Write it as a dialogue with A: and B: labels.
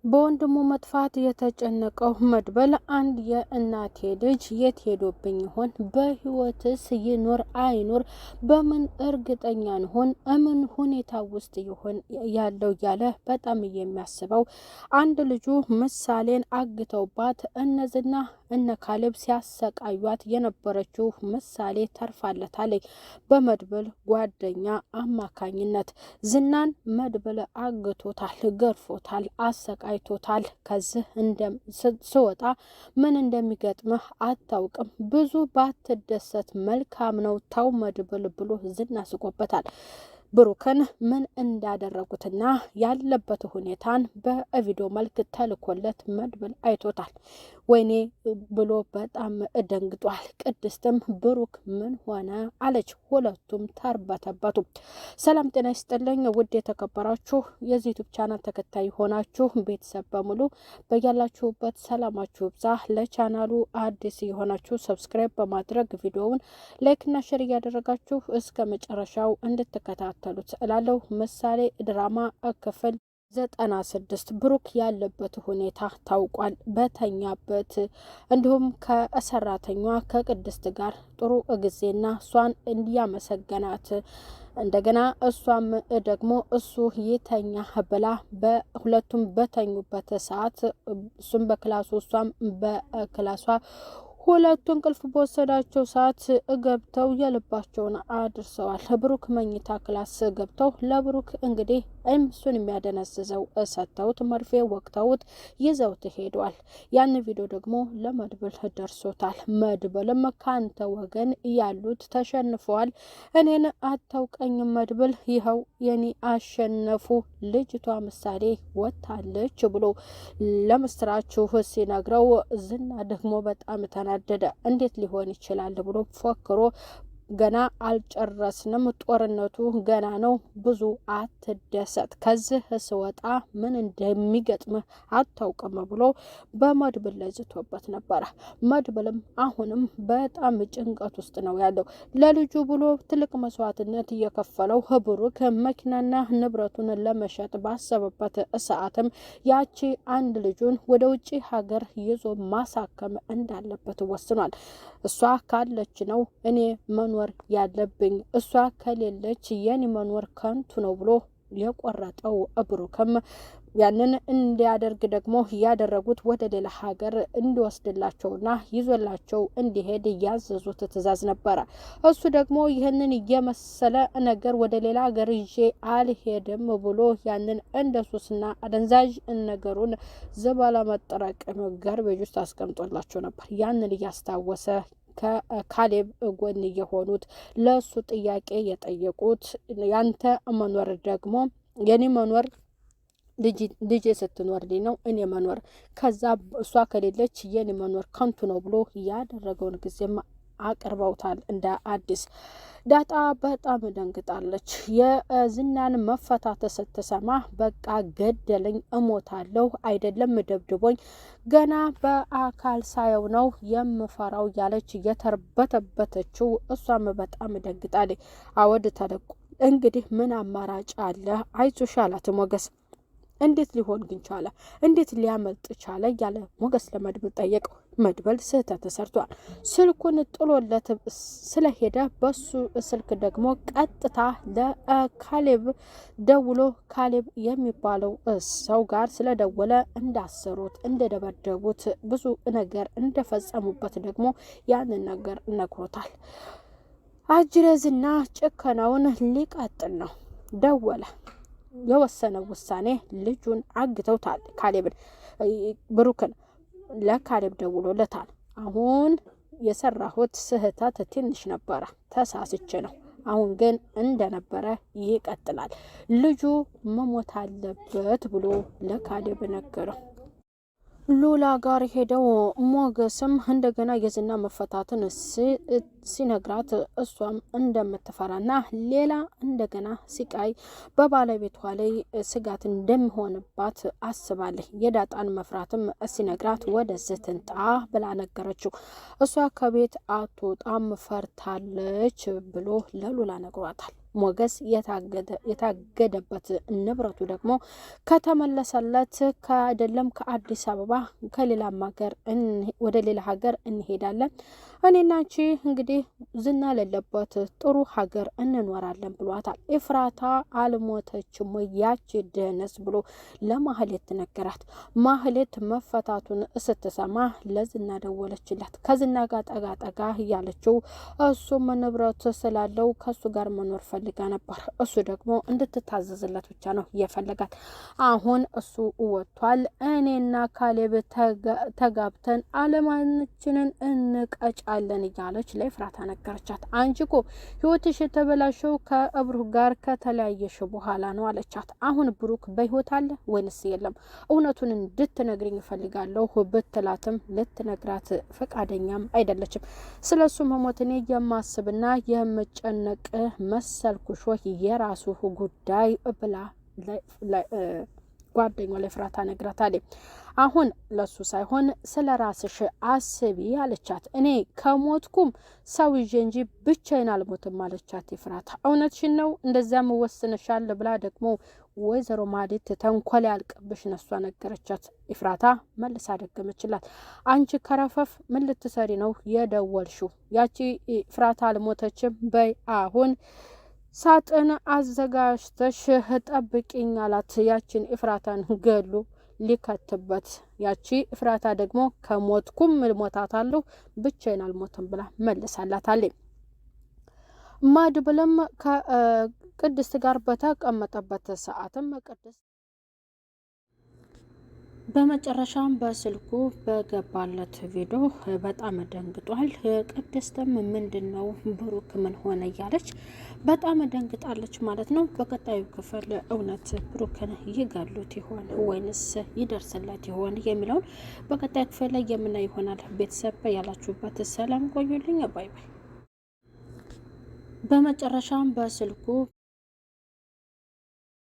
A: በወንድሙ መጥፋት የተጨነቀው መድበል አንድ የእናቴ ልጅ የት ሄዶብኝ ይሆን? በህይወትስ ይኖር አይኖር? በምን እርግጠኛ እንሆን? ምን ሁኔታ ውስጥ ይሆን ያለው እያለ በጣም የሚያስበው አንድ ልጁ ምሳሌን አግተውባት እነዝና እነ ካሌብ ሲያሰቃዩት የነበረችው ምሳሌ ተርፋለታለች። በመድበል ጓደኛ አማካኝነት ዝናን መድበል አግቶታል፣ ገርፎታል፣ አሰቃይቶታል። ከዚህ ስወጣ ምን እንደሚገጥምህ አታውቅም፣ ብዙ ባትደሰት መልካም ነው፣ ተው መድበል ብሎ ዝና ስቆበታል። ብሩክን ምን እንዳደረጉትና ያለበት ሁኔታን በቪዲዮ መልክ ተልኮለት መድብል አይቶታል። ወይኔ ብሎ በጣም ደንግጧል። ቅድስትም ብሩክ ምን ሆነ አለች። ሁለቱም ተርበተበቱ። ሰላም ጤና ይስጥልኝ ውድ የተከበራችሁ የዚህ ዩቲዩብ ቻናል ተከታይ ሆናችሁ ቤተሰብ በሙሉ በያላችሁበት ሰላማችሁ ብዛ። ለቻናሉ አዲስ የሆናችሁ ሰብስክራይብ በማድረግ ቪዲዮውን ላይክና ሼር እያደረጋችሁ እስከ መጨረሻው እንድትከታተሉት እላለሁ። ምሳሌ ድራማ ክፍል 96 ብሩክ ያለበት ሁኔታ ታውቋል። በተኛበት እንዲሁም ከሰራተኛዋ ከቅድስት ጋር ጥሩ ጊዜና እሷን እንዲያመሰገናት እንደገና እሷም ደግሞ እሱ የተኛ ብላ በሁለቱም በተኙበት ሰዓት እሱም በክላሱ እሷም በክላሷ ሁለቱ እንቅልፍ በወሰዳቸው ሰዓት ገብተው የልባቸውን አድርሰዋል። ብሩክ መኝታ ክላስ ገብተው ለብሩክ እንግዲህ እሱን የሚያደነዝዘው ሰጥተውት መርፌ ወቅተውት ይዘውት ሄዷል። ያን ቪዲዮ ደግሞ ለመድብል ደርሶታል። መድብልም ካንተ ወገን ያሉት ተሸንፈዋል፣ እኔን አታውቀኝም መድብል፣ ይኸው የኔ አሸነፉ፣ ልጅቷ ምሳሌ ወታለች ብሎ ለምስራችሁ ሲነግረው ዝና ደግሞ በጣም ተናደደ። እንዴት ሊሆን ይችላል ብሎ ፎክሮ ገና አልጨረስንም፣ ጦርነቱ ገና ነው፣ ብዙ አትደሰት፣ ከዚህ ስወጣ ምን እንደሚገጥምህ አታውቅም ብሎ በመድብል ላይ ዝቶበት ነበረ። መድብልም አሁንም በጣም ጭንቀት ውስጥ ነው ያለው። ለልጁ ብሎ ትልቅ መስዋዕትነት እየከፈለው ብሩክ መኪናና ንብረቱን ለመሸጥ ባሰበበት ሰዓትም ያቺ አንድ ልጁን ወደ ውጭ ሀገር ይዞ ማሳከም እንዳለበት ወስኗል። እሷ ካለች ነው እኔ መኖር ያለብኝ፣ እሷ ከሌለች የኔ መኖር ከንቱ ነው ብሎ የቆረጠው ብሩክም ያንን እንዲያደርግ ደግሞ ያደረጉት ወደ ሌላ ሀገር እንዲወስድላቸውና ይዞላቸው እንዲሄድ ያዘዙት ትዕዛዝ ነበረ። እሱ ደግሞ ይህንን የመሰለ ነገር ወደ ሌላ ሀገር ይዤ አልሄድም ብሎ ያንን እንደ ሱስና አደንዛዥ ነገሩን ዝባላ መጠራቀም ጋርቤጅ ውስጥ አስቀምጦላቸው ነበር። ያንን እያስታወሰ ከካሌብ ጎን የሆኑት ለሱ ጥያቄ የጠየቁት ያንተ መኖር ደግሞ የኔ መኖር ልጄ ስትኖርልኝ ነው እኔ መኖር፣ ከዛ እሷ ከሌለች የኔ መኖር ከንቱ ነው ብሎ ያደረገውን ጊዜም አቅርበውታል እንደ አዲስ። ዳጣ በጣም ደንግጣለች። የዝናን መፈታት ስትሰማ በቃ ገደለኝ፣ እሞታለሁ፣ አይደለም ደብድቦኝ ገና በአካል ሳየው ነው የምፈራው ያለች የተርበተበተችው እሷም በጣም ደንግጣለች። አወድ ተለቁ እንግዲህ ምን አማራጭ አለ? አይዞሽ አላት ሞገስ። እንዴት ሊሆን ግን ቻለ? እንዴት ሊያመልጥ ቻለ? ያለ ሞገስ ለመድብል ጠየቀው። መድብል ስህተት ተሰርቷል። ስልኩን ጥሎለት ስለሄደ በሱ ስልክ ደግሞ ቀጥታ ለካሌብ ደውሎ ካሌብ የሚባለው ሰው ጋር ስለደወለ እንዳሰሩት፣ እንደደበደቡት፣ ብዙ ነገር እንደፈጸሙበት ደግሞ ያንን ነገር ነግሮታል። አጅረዝና ጭከናውን ሊቀጥል ነው። ደወለ። የወሰነው ውሳኔ ልጁን አግተውታል። ካሌብን ብሩክን ለካሌብ ደውሎለታል። አሁን የሰራሁት ስህተት ትንሽ ነበረ፣ ተሳስቼ ነው። አሁን ግን እንደነበረ ይቀጥላል፣ ልጁ መሞት አለበት ብሎ ለካሌብ ነገረው። ሉላ ጋር ሄደው ሞገስም እንደገና የዝና መፈታትን ሲነግራት እሷም እንደምትፈራና ሌላ እንደገና ሲቃይ በባለቤቷ ላይ ስጋት እንደሚሆንባት አስባለች። የዳጣን መፍራትም ሲነግራት ወደዚህ ትንጣ ብላ ነገረችው። እሷ ከቤት አትወጣም ፈርታለች ብሎ ለሉላ ነግሯታል። ሞገስ የታገደበት ንብረቱ ደግሞ ከተመለሰለት ከአይደለም ከአዲስ አበባ ከሌላም ሀገር ወደ ሌላ ሀገር እንሄዳለን፣ እኔና አንቺ እንግዲህ ዝና ለለበት ጥሩ ሀገር እንኖራለን ብሏታል። ኤፍራታ አልሞተችም ወይ ያቺ ደነስ ብሎ ለማህሌት ነገራት። ማህሌት መፈታቱን ስትሰማ ለዝና ደወለችለት። ከዝና ጋር ጠጋ ጠጋ እያለችው እሱም ንብረት ስላለው ከሱ ጋር መኖር ፈልጋ ነበር። እሱ ደግሞ እንድትታዘዝለት ብቻ ነው የፈለጋት። አሁን እሱ ወጥቷል። እኔና ካሌብ ተጋብተን አለማችንን እንቀጫለን እያለች ለኤፍራታ ነገረቻት። አንቺ እኮ ህይወትሽ የተበላሸው ከብሩክ ጋር ከተለያየሽ በኋላ ነው አለቻት። አሁን ብሩክ በህይወት አለ ወይንስ የለም? እውነቱን እንድትነግሪኝ እፈልጋለሁ ብትላትም ልትነግራት ፈቃደኛም አይደለችም። ስለሱ መሞት እኔ የማስብና የምጨነቅ መሰልኩሽ ወይ የራሱ ጉዳይ ብላ ጓደኛው ለኤፍራታ ነግራታለች። አሁን ለሱ ሳይሆን ስለ ራስሽ አስቢ አለቻት። እኔ ከሞትኩም ሰው ይዤ እንጂ ብቻዬን አልሞትም አለቻት ኤፍራታ። እውነትሽን ነው እንደዚያም ወስነሻል ብላ ደግሞ ወይዘሮ ማህሌት ተንኮል ያልቅብሽ ነሷ ነገረቻት። ኤፍራታ መልሳ ደገመችላት። አንቺ ከረፈፍ ምን ልትሰሪ ነው የደወልሽው? ያቺ ኤፍራታ አልሞተችም። በይ አሁን ሳጥን አዘጋጅተሽ ጠብቂኝ አላት። ያችን ኤፍራታን ገሉ ሊከትበት። ያቺ ኤፍራታ ደግሞ ከሞትኩም እሞታታለሁ ብቻዬን አልሞትም ብላ መልሳላታለች። ማድብለም ከቅድስት ጋር በተቀመጠበት ሰዓትም ቅድስት በመጨረሻም በስልኩ በገባለት ቪዲዮ በጣም ደንግጧል። ቅድስትም ምንድነው ብሩክ ምን ሆነ እያለች በጣም ደንግጣለች ማለት ነው። በቀጣዩ ክፍል እውነት ብሩክን ይገሉት ይሆን ወይንስ ይደርስለት ይሆን የሚለውን በቀጣዩ ክፍል ላይ የምናይ ይሆናል። ቤተሰብ ያላችሁበት ሰላም ቆዩልኝ። ባይ ባይ። በመጨረሻም በስልኩ